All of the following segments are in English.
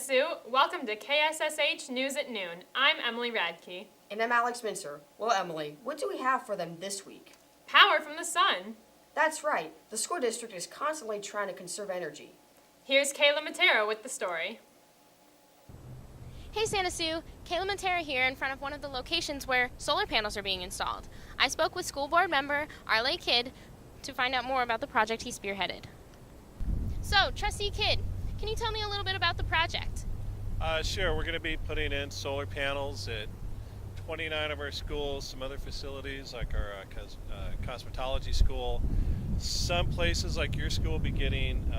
Sue. Welcome to KSSH News at Noon. I'm Emily Radke. And I'm Alex Mincer. Well, Emily, what do we have for them this week? Power from the sun. That's right. The school district is constantly trying to conserve energy. Here's Kayla Matera with the story. Hey Santa Sue, Kayla Matera here in front of one of the locations where solar panels are being installed. I spoke with school board member Arley Kidd to find out more about the project he spearheaded. So, Trustee Kidd, can you tell me a little bit about the project? Sure. We're going to be putting in solar panels at 29 of our schools, some other facilities like our cosmetology school. Some places like your school will be getting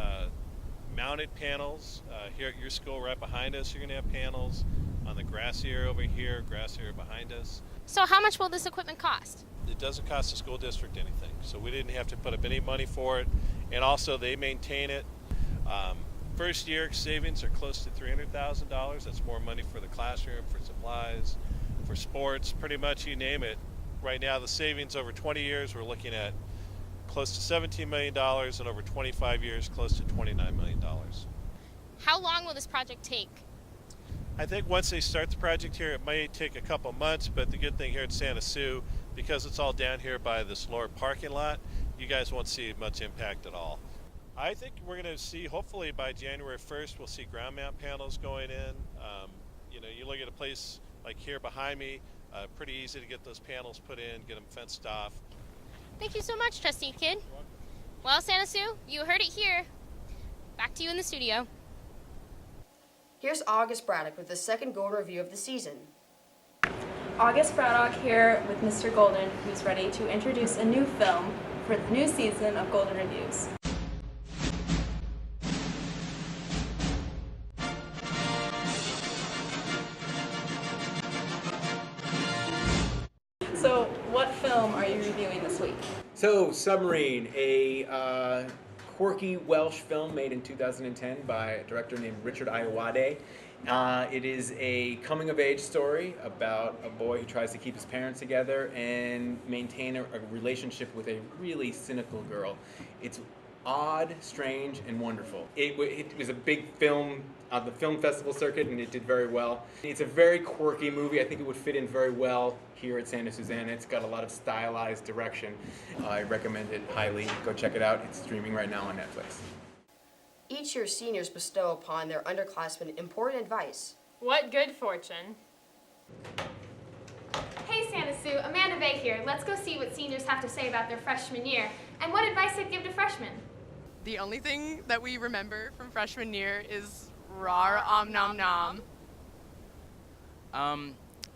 mounted panels. Here at your school right behind us, you're going to have panels on the grassy area over here, grassy area behind us. So how much will this equipment cost? It doesn't cost the school district anything, so we didn't have to put up any money for it, and also they maintain it. First year savings are close to $300,000. That's more money for the classroom, for supplies, for sports, pretty much you name it. Right now the savings over 20 years, we're looking at close to $17 million, and over 25 years, close to $29 million. How long will this project take? I think once they start the project here, it may take a couple months, but the good thing here at Santa Sue, because it's all down here by this lower parking lot, you guys won't see much impact at all. I think we're going to see, hopefully by January 1st, we'll see ground mount panels going in. You look at a place like here behind me, pretty easy to get those panels put in, get them fenced off. Thank you so much, Trustee Kidd. Well, Santa Sue, you heard it here. Back to you in the studio. Here's August Braddock with the second Golden Review of the season. August Braddock here with Mr. Golden, who's ready to introduce a new film for the new season of Golden Reviews. So, what film are you reviewing this week? So, Submarine, a quirky Welsh film made in 2010 by a director named Richard Ayoade. It is a coming-of-age story about a boy who tries to keep his parents together and maintain a relationship with a really cynical girl. It's odd, strange, and wonderful. It was a big film on the film festival circuit, and it did very well. It's a very quirky movie. I think it would fit in very well here at Santa Susana. It's got a lot of stylized direction. I recommend it highly. Go check it out. It's streaming right now on Netflix. Each year, seniors bestow upon their underclassmen important advice. What good fortune. Hey Santa Sue, Amanda Bay here. Let's go see what seniors have to say about their freshman year and what advice they'd give to freshmen. The only thing that we remember from freshman year is rar nom nom.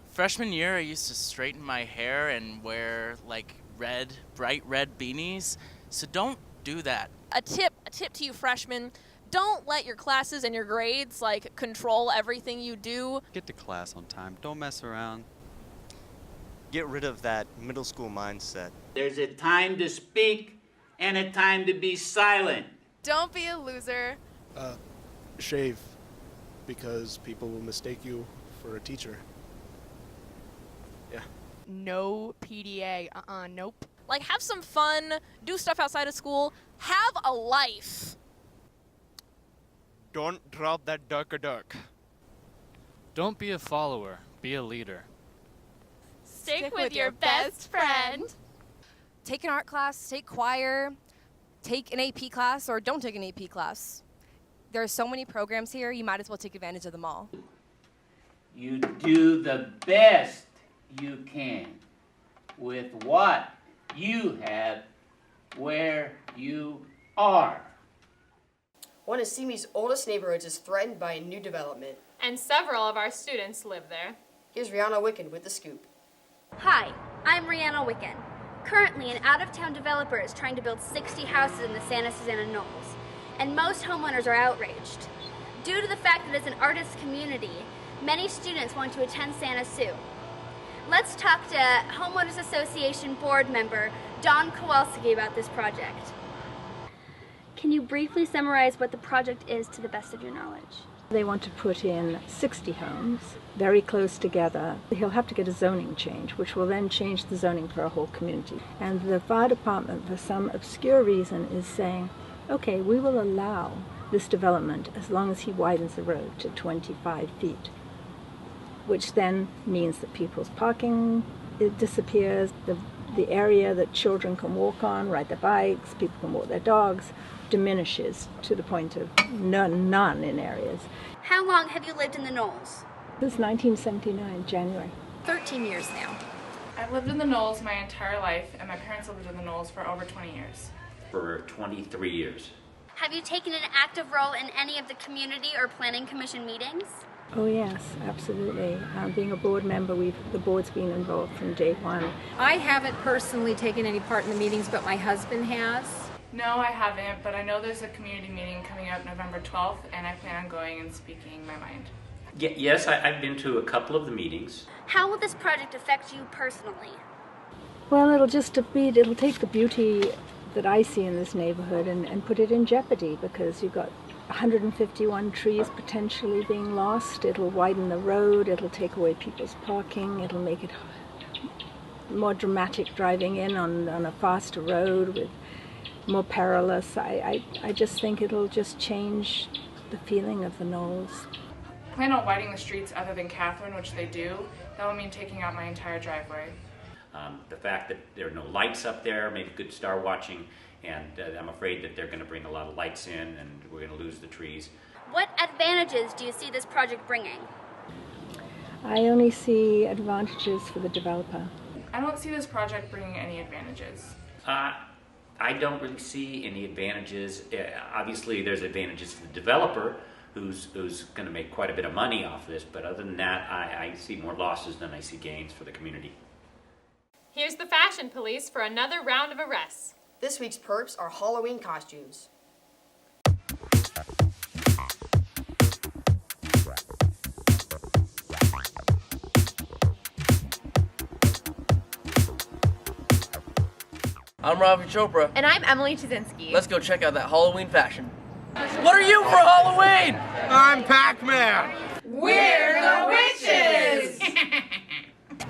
Freshman year I used to straighten my hair and wear like bright red beanies, so don't do that. A tip to you freshmen, don't let your classes and your grades control everything you do. Get to class on time, don't mess around. Get rid of that middle school mindset. There's a time to speak and a time to be silent. Don't be a loser. Shave, because people will mistake you for a teacher. Yeah. No PDA, nope. Have some fun, do stuff outside of school, have a life. Don't drop that duck. Don't be a follower, be a leader. Stick with your best friend. Take an art class, take choir, take an AP class, or don't take an AP class. There are so many programs here, you might as well take advantage of them all. You do the best you can with what you have where you are. One of Simi's oldest neighborhoods is threatened by a new development. And several of our students live there. Here's Rihanna Wicken with the scoop. Hi, I'm Rihanna Wicken. Currently, an out-of-town developer is trying to build 60 houses in the Santa Susana Knolls, and most homeowners are outraged. Due to the fact that it's an artist community, many students want to attend Santa Sue. Let's talk to Homeowners Association board member Don Kowalski about this project. Can you briefly summarize what the project is to the best of your knowledge? They want to put in 60 homes, very close together. He'll have to get a zoning change, which will then change the zoning for a whole community. And the fire department, for some obscure reason, is saying, okay, we will allow this development as long as he widens the road to 25 feet, which then means that people's parking, it disappears, the area that children can walk on, ride their bikes, people can walk their dogs, diminishes to the point of none in areas. How long have you lived in the Knolls? Since 1979, January. 13 years now. I've lived in the Knolls my entire life, and my parents lived in the Knolls for over 20 years. For 23 years. Have you taken an active role in any of the community or planning commission meetings? Oh yes, absolutely. Being a board member, the board's been involved from day one. I haven't personally taken any part in the meetings, but my husband has. No, I haven't, but I know there's a community meeting coming up November 12th, and I plan on going and speaking my mind. Yes, I've been to a couple of the meetings. How will this project affect you personally? Well, it'll take the beauty that I see in this neighborhood and put it in jeopardy, because you've got 151 trees potentially being lost. It'll widen the road, it'll take away people's parking, it'll make it more dramatic driving in on a faster road, with more perilous. I just think it'll just change the feeling of the Knolls. I plan on widening the streets other than Catherine, which they do. That will mean taking out my entire driveway. The fact that there are no lights up there made good star watching, and I'm afraid that they're going to bring a lot of lights in and we're going to lose the trees. What advantages do you see this project bringing? I only see advantages for the developer. I don't see this project bringing any advantages. I don't really see any advantages. Obviously, there's advantages to the developer, who's going to make quite a bit of money off this, but other than that, I see more losses than I see gains for the community. Here's the fashion police for another round of arrests. This week's perps are Halloween costumes. I'm Ravi Chopra. And I'm Emily Chizinski. Let's go check out that Halloween fashion. What are you for Halloween? I'm Pac-Man. We're the witches!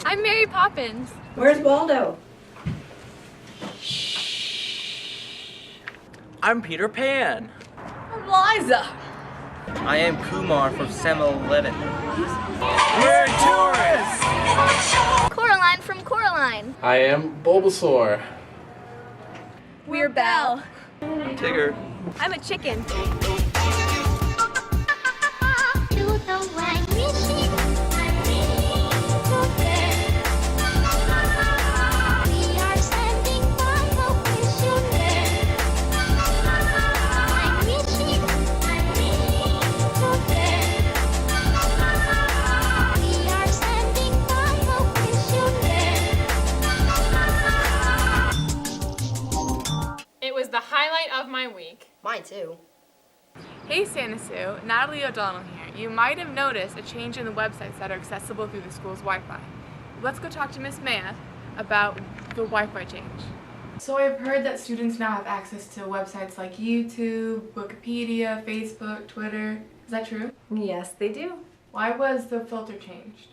I'm Mary Poppins. Where's Waldo? I'm Peter Pan. I'm Liza. I am Kumar from 7-Eleven. We're tourists. Coraline from Coraline. I am Bulbasaur. We're Belle. I'm Tigger. I'm a chicken. It was the highlight of my week. Mine too. Hey Santa Sue, Natalie O'Donnell here. You might have noticed a change in the websites that are accessible through the school's Wi-Fi. Let's go talk to Miss Maya about the Wi-Fi change. So I've heard that students now have access to websites like YouTube, Wikipedia, Facebook, Twitter. Is that true? Yes, they do. Why was the filter changed?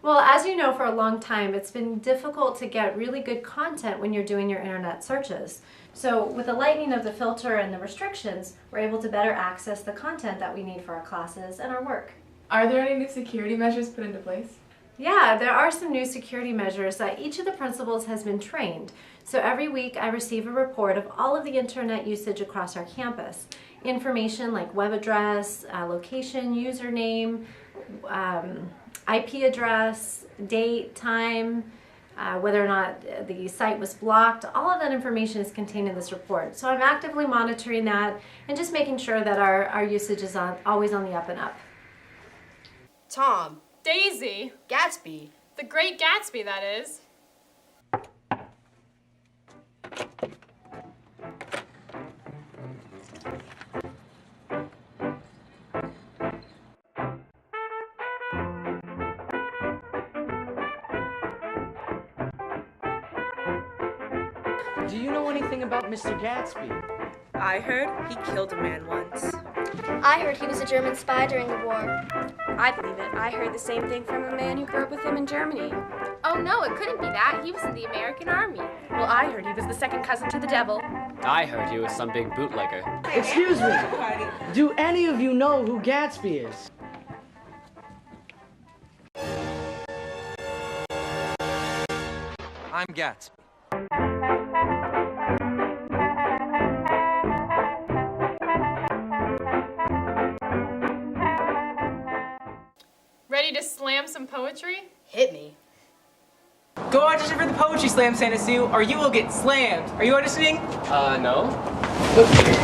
Well, as you know, for a long time, it's been difficult to get really good content when you're doing your internet searches. So with the lightening of the filter and the restrictions, we're able to better access the content that we need for our classes and our work. Are there any new security measures put into place? Yeah, there are some new security measures that each of the principals has been trained. So every week I receive a report of all of the internet usage across our campus. Information like web address, location, username, IP address, date, time, whether or not the site was blocked. All of that information is contained in this report. So I'm actively monitoring that and just making sure that our usage is always on the up and up. Tom. Daisy. Gatsby. The Great Gatsby, that is. Do you know anything about Mr. Gatsby? I heard he killed a man once. I heard he was a German spy during the war. I believe it. I heard the same thing from a man who grew up with him in Germany. Oh no, it couldn't be that. He was in the American Army. Well, I heard he was the second cousin to the devil. I heard he was some big bootlegger. Excuse me. Do any of you know who Gatsby is? I'm Gatsby. Ready to slam some poetry? Hit me. Go audition for the Poetry Slam, Santa Sue, or you will get slammed. Are you auditioning? No.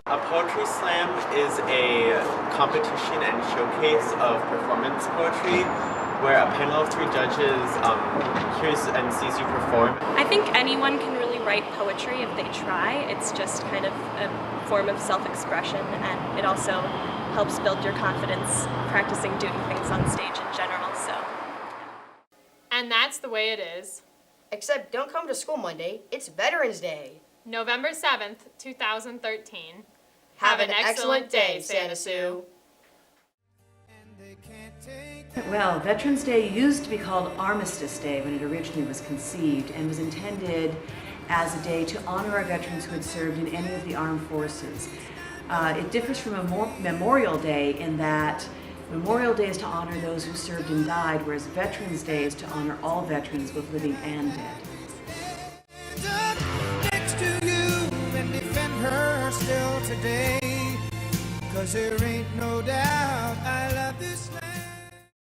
A poetry slam is a competition and showcase of performance poetry where a panel of 3 judges hears and sees you perform. I think anyone can really write poetry if they try. It's just kind of a form of self-expression, and it also helps build your confidence practicing doing things on stage in general. So. And that's the way it is. Except don't come to school Monday. It's Veterans Day. November 7th, 2013. Have an excellent day, Santa Sue. Well, Veterans Day used to be called Armistice Day when it originally was conceived and was intended as a day to honor our veterans who had served in any of the armed forces. It differs from Memorial Day in that Memorial Day is to honor those who served and died, whereas Veterans Day is to honor all veterans, both living and dead. Next to you and defend her still today, 'cause there ain't no doubt I love this land.